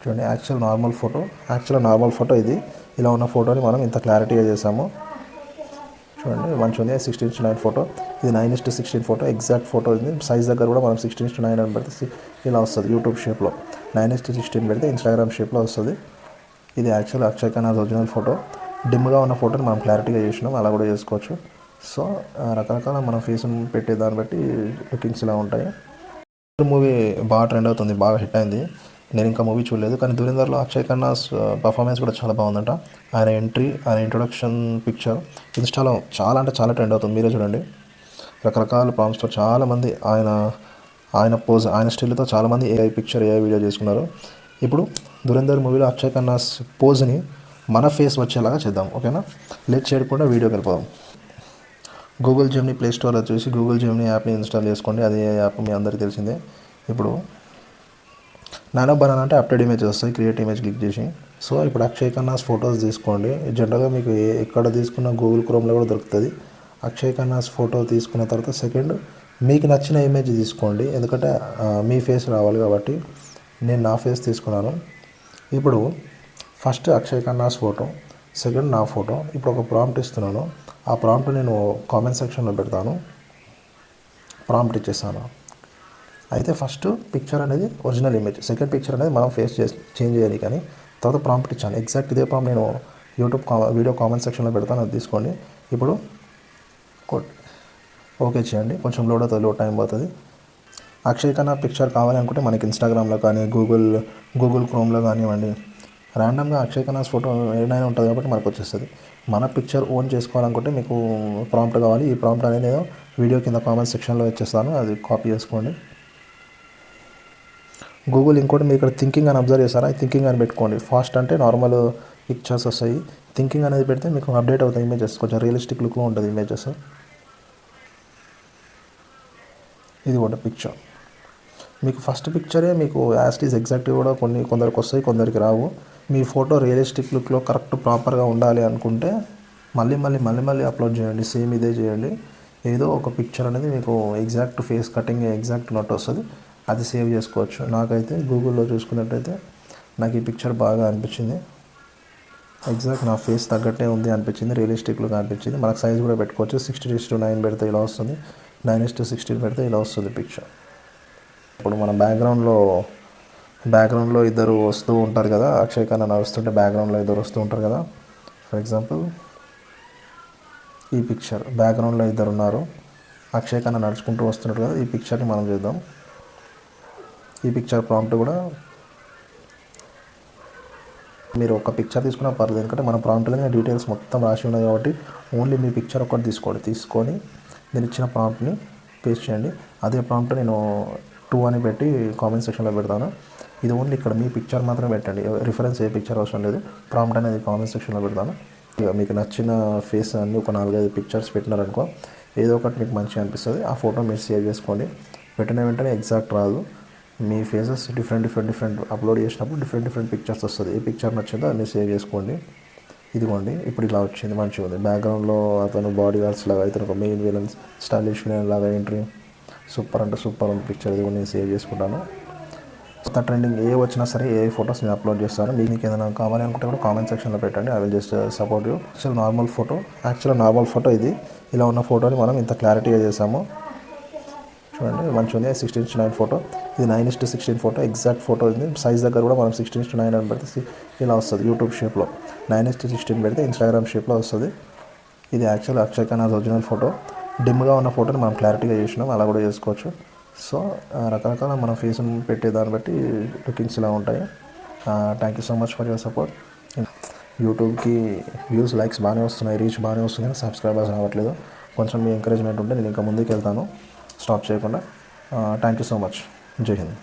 చూడండి, actual normal photo ఇది. ఇలా ఉన్న ఫోటోని మనం ఇంత క్లారిటీగా చేసాము. చూడండి, మంచిగా ఉంది. 16:9 ఫోటో. ఇది 9:16 ఫోటో, ఎగ్జాక్ట్ ఫోటో ఉంది. సైజ్ దగ్గర కూడా మనం 16:9 అని పెడితే ఇలా వస్తుంది. యూట్యూబ్ షేప్లో 9:16 పెడితే ఇన్స్టాగ్రామ్ షేప్లో వస్తుంది. ఇది యాక్చువల్ అక్షయ్ ఖన్నా's ఒరిజినల్ ఫోటో. డిమ్గా ఉన్న ఫోటోని మనం క్లారిటీగా చేసినాం, అలా కూడా చేసుకోవచ్చు. సో రకరకాల మనం ఫేస్ని పెట్టే దాన్ని బట్టి లుకింగ్స్ ఇలా ఉంటాయి. మూవీ బాగా ట్రెండ్ అవుతుంది, బాగా హిట్ అయింది. నేను ఇంకా మూవీ చూడలేదు, కానీ ధురేందర్లో అక్షయ్ ఖన్నా's పర్ఫార్మెన్స్ కూడా చాలా బాగుందంట. ఆయన ఎంట్రీ, ఆయన ఇంట్రొడక్షన్ పిక్చర్ ఇన్స్టాలో చాలా అంటే చాలా ట్రెండ్ అవుతుంది. మీరే చూడండి, రకరకాల ప్రాంప్స్తో చాలామంది ఆయన పోజ్, ఆయన స్టిల్తో చాలామంది ఏఐ వీడియో చేసుకున్నారు. ఇప్పుడు ధురేందర్ మూవీలో అక్షయ్ ఖన్నా's పోజ్ని మన ఫేస్ వచ్చేలాగా చేద్దాం, ఓకేనా? లేట్ చేయకుండా వీడియోకి వెళ్ళిపోదాం. గూగుల్ జెమినీ ప్లే స్టోర్లో చూసి గూగుల్ జెమినీ యాప్ని ఇన్స్టాల్ చేసుకోండి. అది యాప్ మీ అందరికీ తెలిసిందే. ఇప్పుడు నానో బనానా అంటే అప్డేట్ ఇమేజ్ వస్తాయి, క్రియేట్ ఇమేజ్ క్లిక్ చేసి. సో ఇప్పుడు అక్షయ్ ఖన్నా's ఫొటోస్ తీసుకోండి. జనరల్గా మీకు ఎక్కడ తీసుకున్న గూగుల్ క్రోమ్లో కూడా దొరుకుతుంది. అక్షయ్ ఖన్నా's ఫోటో తీసుకున్న తర్వాత సెకండ్ మీకు నచ్చిన ఇమేజ్ తీసుకోండి, ఎందుకంటే మీ ఫేస్ రావాలి కాబట్టి. నేను నా ఫేస్ తీసుకున్నాను. ఇప్పుడు ఫస్ట్ అక్షయ్ ఖన్నా's ఫోటో, సెకండ్ నా ఫోటో. ఇప్పుడు ఒక ప్రాంప్ట్ ఇస్తున్నాను. ఆ ప్రాంప్ట్ నేను కామెంట్ సెక్షన్లో పెడతాను. ప్రాంప్ట్ ఇచ్చేస్తాను. అయితే ఫస్ట్ పిక్చర్ అనేది ఒరిజినల్ ఇమేజ్, సెకండ్ పిక్చర్ అనేది మనం ఫేస్ చేంజ్ చేయాలి. కానీ తర్వాత ప్రాంప్ట్ ఇచ్చాను, ఎగ్జాక్ట్ ఇదే ప్రాంప్ట్ నేను యూట్యూబ్ వీడియో కామెంట్ సెక్షన్లో పెడతాను, అది తీసుకోండి. ఇప్పుడు ఓకే చేయండి. కొంచెం లోడ్ టైం పడుతుంది. అక్షయ్ ఖన్నా పిక్చర్ కావాలనుకుంటే మనకి ఇన్స్టాగ్రామ్లో కానీ గూగుల్ క్రోమ్లో కానివ్వండి, ర్యాండమ్గా అక్షయ్ ఖన్నా's ఫోటో ఏదైనా ఉంటుంది కాబట్టి మనకు వచ్చేస్తుంది. మన పిక్చర్ ఓన్ చేసుకోవాలనుకుంటే మీకు ప్రాంప్ట్ కావాలి. ఈ ప్రాంప్ట్ అనేది నేను వీడియో కింద కామెంట్ సెక్షన్లో ఇచ్చేస్తాను, అది కాపీ చేసుకోండి. గూగుల్ ఇంకోటి మీరు ఇక్కడ థింకింగ్ అని అబ్జర్వ్ చేస్తారా, థింకింగ్ అని పెట్టుకోండి. ఫాస్ట్ అంటే నార్మల్ పిక్చర్స్ వస్తాయి, థింకింగ్ అనేది పెడితే మీకు అప్డేట్ అవుతాయి ఇమేజెస్, కొంచెం రియలిస్టిక్ లుక్లో ఉంటుంది ఇమేజెస్. ఇది కూడా పిక్చర్ మీకు ఫస్ట్ పిక్చరే మీకు యాజ్ ఈజ్ ఎగ్జాక్ట్గా కూడా కొందరికి వస్తాయి, కొందరికి రావు. మీ ఫోటో రియలిస్టిక్ లుక్లో కరెక్ట్ ప్రాపర్గా ఉండాలి అనుకుంటే మళ్ళీ అప్లోడ్ చేయండి, సేమ్ ఇదే చేయండి. ఏదో ఒక పిక్చర్ అనేది మీకు exact face cutting exact note వస్తుంది, అది సేవ్ చేసుకోవచ్చు. నాకైతే గూగుల్లో చూసుకున్నట్టయితే నాకు ఈ పిక్చర్ బాగా అనిపించింది, ఎగ్జాక్ట్ నా ఫేస్ తగ్గట్టే ఉంది అనిపించింది, రియలిస్టిక్ లుక్ అనిపించింది. మనకు సైజ్ కూడా పెట్టుకోవచ్చు. 16:9 పెడితే ఇలా వస్తుంది, 9:16 పెడితే ఇలా వస్తుంది పిక్చర్. ఇప్పుడు మన బ్యాక్గ్రౌండ్లో ఇద్దరు వస్తూ ఉంటారు కదా, అక్షయ్ ఖన్నా నడుస్తుంటే బ్యాక్గ్రౌండ్లో ఇద్దరు వస్తూ ఉంటారు కదా. ఫర్ ఎగ్జాంపుల్ ఈ పిక్చర్ బ్యాక్గ్రౌండ్లో ఇద్దరు ఉన్నారు, అక్షయ్ ఖన్నా నడుచుకుంటూ వస్తున్నారు కదా. ఈ పిక్చర్ని మనం చేద్దాం. ఈ పిక్చర్ ప్రాంప్ట్ కూడా మీరు ఒక పిక్చర్ తీసుకున్నా పర్లేదు, ఎందుకంటే మన ప్రాంప్ట్లోనే డీటెయిల్స్ మొత్తం రాసి ఉన్నాయి కాబట్టి ఓన్లీ మీ పిక్చర్ ఒకటి తీసుకొని నేను ఇచ్చిన ప్రాంప్ట్ని పేస్ట్ చేయండి. అదే ప్రాంప్ట్ నేను 2 అని పెట్టి కామెంట్ సెక్షన్లో పెడతాను. ఇది ఓన్లీ ఇక్కడ మీ పిక్చర్ మాత్రమే పెట్టండి, రిఫరెన్స్ ఏ పిక్చర్ అవసరం లేదు. ప్రాంప్ట్ అనేది కామెంట్ సెక్షన్లో పెడతాను. ఇక మీకు నచ్చిన ఫేస్ అన్ని ఒక 4-5 పిక్చర్స్ పెట్టినారనుకో, ఏదో ఒకటి మీకు మంచిగా అనిపిస్తుంది, ఆ ఫోటో మీరు సేవ్ చేసుకోండి. పెట్టిన వెంటనే ఎగ్జాక్ట్ రాదు, మీ ఫేసెస్ డిఫరెంట్ అప్లోడ్ చేసినప్పుడు డిఫరెంట్ పిక్చర్స్ వస్తుంది. ఏ పిక్చర్ నచ్చిందో అన్నీ సేవ్ చేసుకోండి. ఇదిగోండి, ఇప్పుడు ఇలా వచ్చింది, మంచిగా ఉంది. బ్యాక్గ్రౌండ్లో అతను బాడీ గార్డ్స్ లాగా, ఇతను ఒక మెయిన్ విలన్ స్టైలిష్ విలన్ లాగా ఎంట్రీ, సూపర్ అంటే సూపర్ ఉంది పిక్చర్. ఇది కూడా నేను సేవ్ చేసుకుంటాను. కొత్త ట్రెండింగ్ ఏ వచ్చినా సరే ఏ ఫొటోస్ నేను అప్లోడ్ చేస్తాను. మీకు ఏదైనా కావాలి అనుకుంటే కూడా కామెంట్ సెక్షన్లో పెట్టండి, I will just support you. Actual normal photo ఇది. ఇలా ఉన్న ఫోటోని మనం ఇంత క్లారిటీగా చేసాము. చూడండి, మంచిగా ఉంది. 16:9 ఫోటో. ఇది 9:16 ఫోటో, ఎగ్జాక్ట్ ఫోటో ఉంది. సైజ్ దగ్గర కూడా మనం 16:9 అని పెడితే ఇలా వస్తుంది. యూట్యూబ్ షేప్లో 9:16 పెడితే ఇన్స్టాగ్రామ్ షేప్లో వస్తుంది. ఇది యాక్చువల్ అక్షయ్ ఖన్నా's ఒరిజినల్ ఫోటో. డిమ్గా ఉన్న ఫోటోని మనం క్లారిటీగా చేసినాం, అలా కూడా చేసుకోవచ్చు. సో రకరకాల మన ఫేస్ని పెట్టే దాన్ని బట్టి లుకింగ్స్ ఇలా ఉంటాయి. Thank you so much for your support. యూట్యూబ్కి వ్యూస్ లైక్స్ బాగానే వస్తున్నాయి, రీచ్ బాగానే వస్తుంది, కానీ సబ్స్క్రైబర్స్ రావట్లేదు. కొంచెం మీ ఎంకరేజ్మెంట్ ఉంటే నేను ఇంకా ముందుకు వెళ్తాను స్టాప్ చేయకుండా. Thank you so much. జై హింద్.